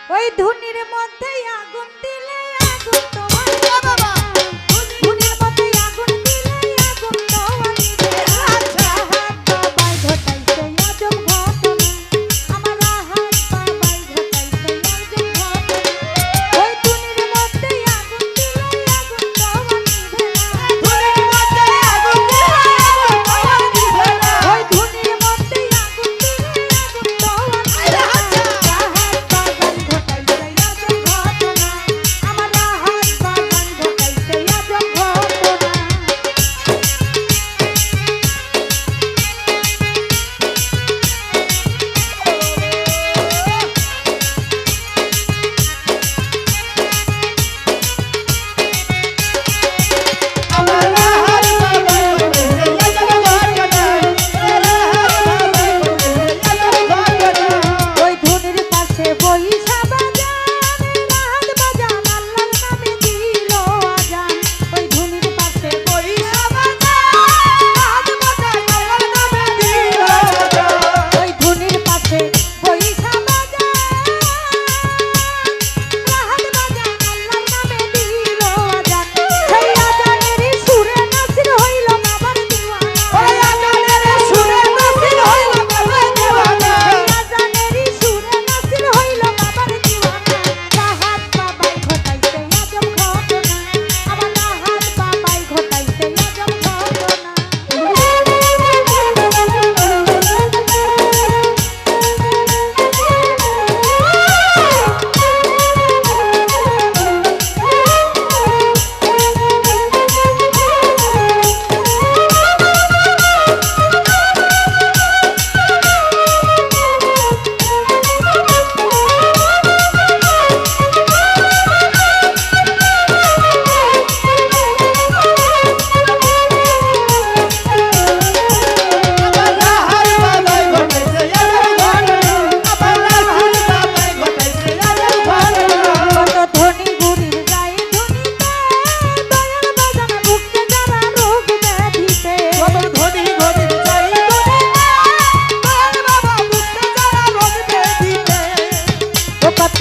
ওই ধুনির মধ্যে আগুন দিলে আগুন তোমার বাবা ধুনির মধ্যে আগুন দিলে আগুন তোমার নিবে আচ্ছা হাত বাবাই ঘটাইছে আজব ঘটনা আমার হাত বাবাই ঘটাইছে আজব ঘটনা ওই ধুনির মধ্যে আগুন দিলে আগুন তোমার নিবে ধুনির মধ্যে আগুন দিলে আগুন তোমার নিবে ওই ধুনির মধ্যে আগুন দিলে আগুন তোমার নিবে আচ্ছা হাত বাবাই ঘটাইছে আজব ঘটনা আমার হাত বাবাই ঘটাইছে আজব ঘটনা ওই ধুনির পাশে বইসা বাজান রাত বাজান আল্লাহর নামে দিল আজান ওই ধুনির পাশে বইসা বাজান রাত বাজান আল্লাহর নামে দিল আজান ওই ধুনির পাশে বইসা বাজান রাত বাজান আল্লাহর নামে দিল আজান সেই আজানেরই সুরে নাসির হইল বাবার দিওয়ানা ওই আজানেরই সুরে নাসির হইল বাবার দিওয়ানা আজানেরই সুরে নাসির হইল বাবার দিওয়ানা রাহাত বাবাই ঘটাইছে আজব ঘটনা আমার রাহাত বাবাই ঘটাইছে আজব ঘটনা কত ধনী গুরির গায়ে ধনীতে দয়াল বাজান ভুগছে যারা রোগ ব্যাধিতে কত ধনী গুরির গায়ে ধনীতে দয়াল বাবা ভুগছে যারা রোগ ব্যাধিতে ও কত